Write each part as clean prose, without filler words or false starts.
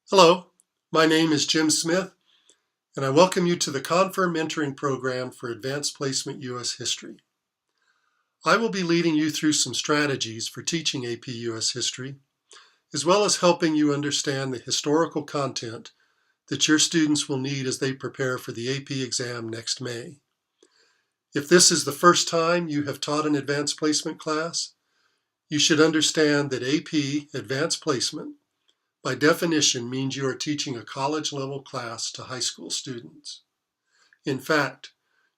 Hello, my name is Jim Smith, and I welcome you to the Confer Mentoring Program for Advanced Placement U.S. History. I will be leading you through some strategies for teaching AP U.S. History, as well as helping you understand the historical content that your students will need as they prepare for the AP exam next May. If this is the first time you have taught an advanced placement class, you should understand that AP Advanced Placement by definition means you are teaching a college-level class to high school students. In fact,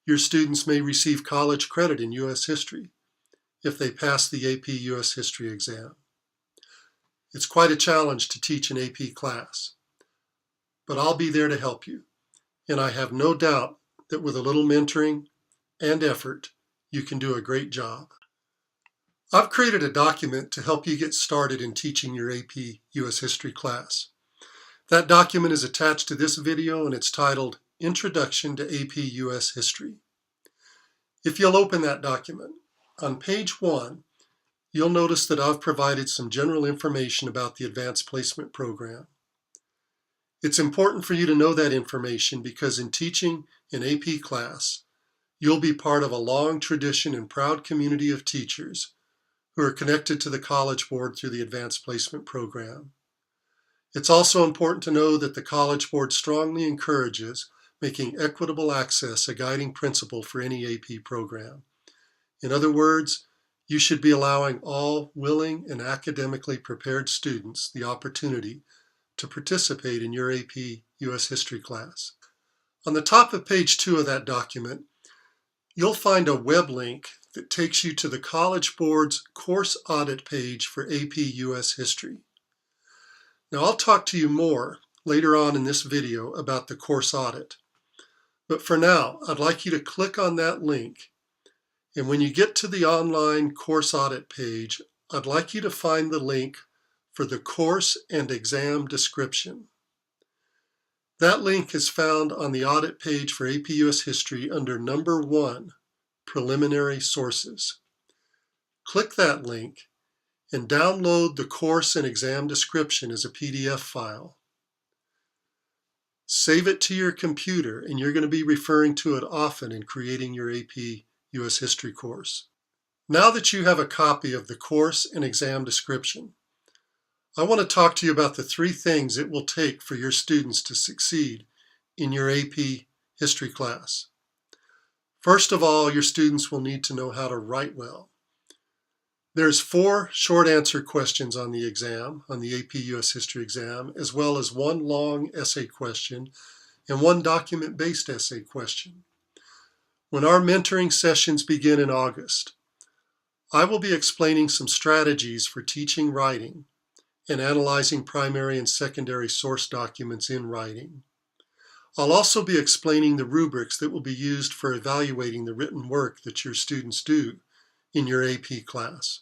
your students may receive college credit in U.S. history if they pass the AP U.S. history exam. It's quite a challenge to teach an AP class, but I'll be there to help you, and I have no doubt that with a little mentoring and effort, you can do a great job. I've created a document to help you get started in teaching your AP U.S. history class. That document is attached to this video and it's titled Introduction to AP U.S. History. If you'll open that document, on page 1, you'll notice that I've provided some general information about the Advanced Placement Program. It's important for you to know that information because in teaching an AP class, you'll be part of a long tradition and proud community of teachers who are connected to the College Board through the Advanced Placement Program. It's also important to know that the College Board strongly encourages making equitable access a guiding principle for any AP program. In other words, you should be allowing all willing and academically prepared students the opportunity to participate in your AP U.S. history class. On the top of page 2 of that document, you'll find a web link that takes you to the College Board's course audit page for AP U.S. history. Now I'll talk to you more later on in this video about the course audit. But for now, I'd like you to click on that link. And when you get to the online course audit page, I'd like you to find the link for the course and exam description. That link is found on the audit page for AP U.S. history under number 1, Preliminary Sources. Click that link and download the course and exam description as a PDF file. Save it to your computer, and you're going to be referring to it often in creating your AP U.S. history course. Now that you have a copy of the course and exam description, I want to talk to you about the 3 things it will take for your students to succeed in your AP history class. First of all, your students will need to know how to write well. There's 4 short answer questions on the exam, on the AP U.S. history exam, as well as 1 long essay question and 1 document-based essay question. When our mentoring sessions begin in August, I will be explaining some strategies for teaching writing and analyzing primary and secondary source documents in writing. I'll also be explaining the rubrics that will be used for evaluating the written work that your students do in your AP class.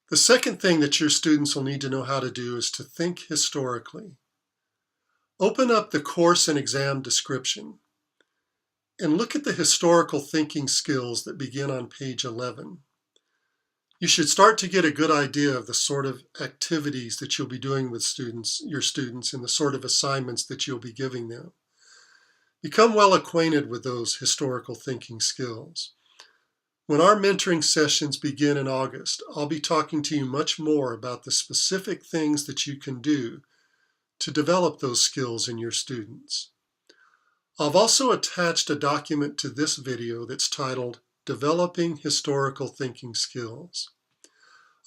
The second thing that your students will need to know how to do is to think historically. Open up the course and exam description and look at the historical thinking skills that begin on page 11. You should start to get a good idea of the sort of activities that you'll be doing with your students, and the sort of assignments that you'll be giving them. Become well acquainted with those historical thinking skills. When our mentoring sessions begin in August, I'll be talking to you much more about the specific things that you can do to develop those skills in your students. I've also attached a document to this video that's titled Developing Historical Thinking Skills.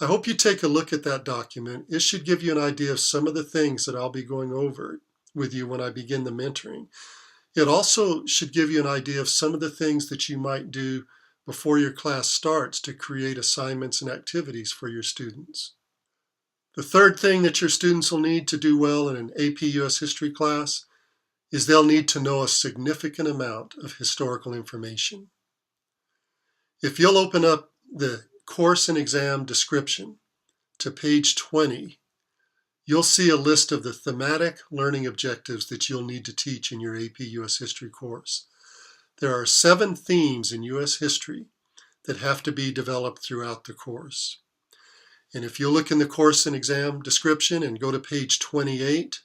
I hope you take a look at that document. It should give you an idea of some of the things that I'll be going over with you when I begin the mentoring. It also should give you an idea of some of the things that you might do before your class starts to create assignments and activities for your students. The third thing that your students will need to do well in an AP U.S. history class is they'll need to know a significant amount of historical information. If you'll open up the course and exam description to page 20, you'll see a list of the thematic learning objectives that you'll need to teach in your AP U.S. history course. There are 7 themes in U.S. history that have to be developed throughout the course. And if you look in the course and exam description and go to page 28,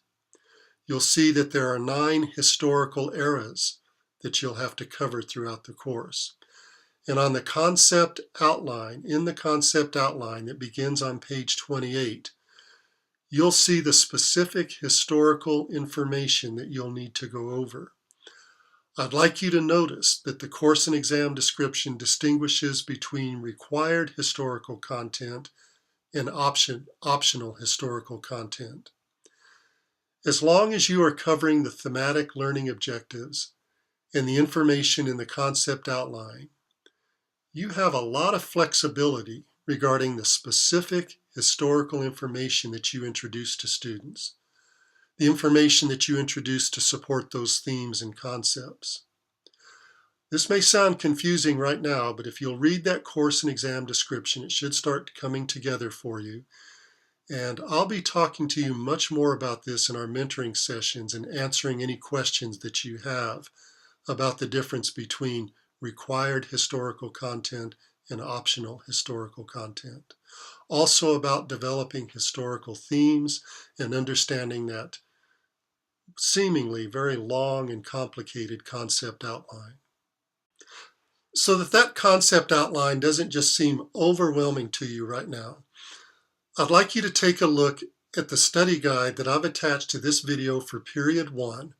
you'll see that there are 9 historical eras that you'll have to cover throughout the course. And on the concept outline, in the concept outline that begins on page 28, you'll see the specific historical information that you'll need to go over. I'd like you to notice that the course and exam description distinguishes between required historical content and optional historical content. As long as you are covering the thematic learning objectives and the information in the concept outline, you have a lot of flexibility regarding the specific historical information that you introduce to students, the information that you introduce to support those themes and concepts. This may sound confusing right now, but if you'll read that course and exam description, it should start coming together for you. And I'll be talking to you much more about this in our mentoring sessions and answering any questions that you have about the difference between required historical content and optional historical content. Also about developing historical themes and understanding that seemingly very long and complicated concept outline. So that concept outline doesn't just seem overwhelming to you right now, I'd like you to take a look at the study guide that I've attached to this video for period 1,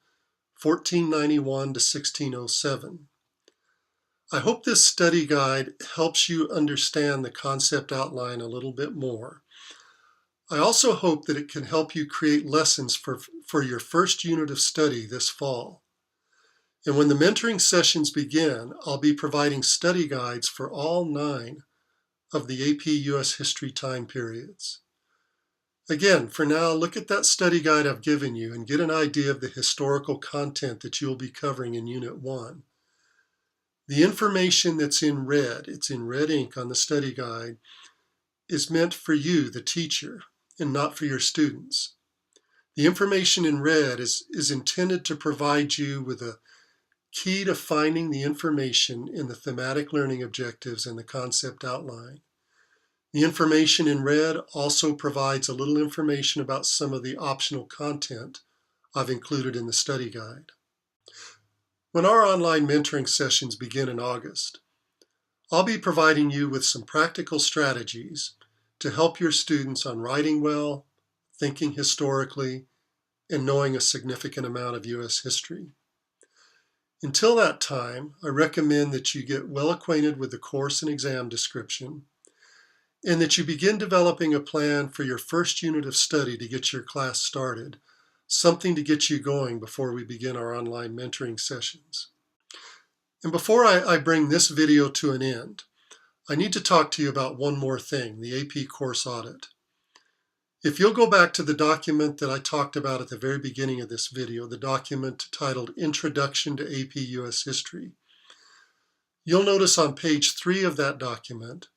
1491 to 1607. I hope this study guide helps you understand the concept outline a little bit more. I also hope that it can help you create lessons for your first unit of study this fall. And when the mentoring sessions begin, I'll be providing study guides for all 9 of the AP U.S. history time periods. Again, for now, look at that study guide I've given you and get an idea of the historical content that you'll be covering in Unit 1. The information that's in red, it's in red ink on the study guide, is meant for you, the teacher, and not for your students. The information in red is intended to provide you with a key to finding the information in the thematic learning objectives and the concept outline. The information in red also provides a little information about some of the optional content I've included in the study guide. When our online mentoring sessions begin in August, I'll be providing you with some practical strategies to help your students on writing well, thinking historically, and knowing a significant amount of U.S. history. Until that time, I recommend that you get well acquainted with the course and exam description, and that you begin developing a plan for your first unit of study to get your class started, something to get you going before we begin our online mentoring sessions. And before I bring this video to an end, I need to talk to you about one more thing, the AP course audit. If you'll go back to the document that I talked about at the very beginning of this video, the document titled Introduction to AP U.S. History, you'll notice on page 3 of that document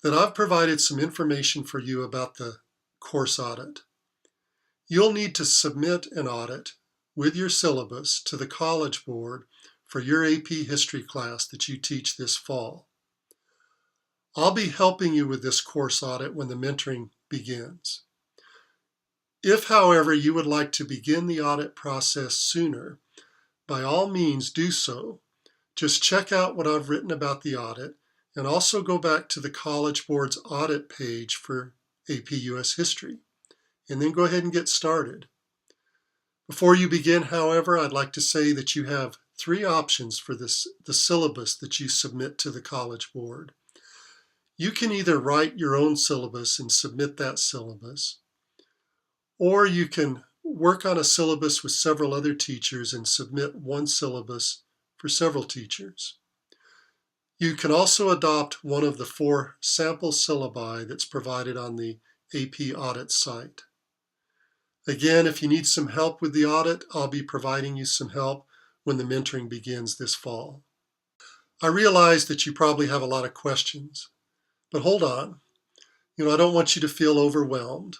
that I've provided some information for you about the course audit. You'll need to submit an audit with your syllabus to the College Board for your AP History class that you teach this fall. I'll be helping you with this course audit when the mentoring begins. If, however, you would like to begin the audit process sooner, by all means do so. Just check out what I've written about the audit and also go back to the College Board's audit page for AP U.S. History, and then go ahead and get started. Before you begin, however, I'd like to say that you have 3 options for the syllabus that you submit to the College Board. You can either write your own syllabus and submit that syllabus, or you can work on a syllabus with several other teachers and submit one syllabus for several teachers. You can also adopt one of the 4 sample syllabi that's provided on the AP audit site. Again, if you need some help with the audit, I'll be providing you some help when the mentoring begins this fall. I realize that you probably have a lot of questions, but hold on. I don't want you to feel overwhelmed.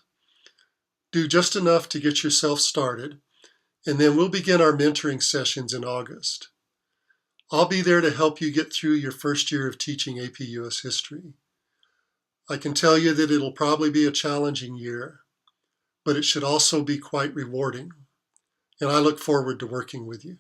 Do just enough to get yourself started, and then we'll begin our mentoring sessions in August. I'll be there to help you get through your first year of teaching AP U.S. history. I can tell you that it'll probably be a challenging year, but it should also be quite rewarding. and I look forward to working with you.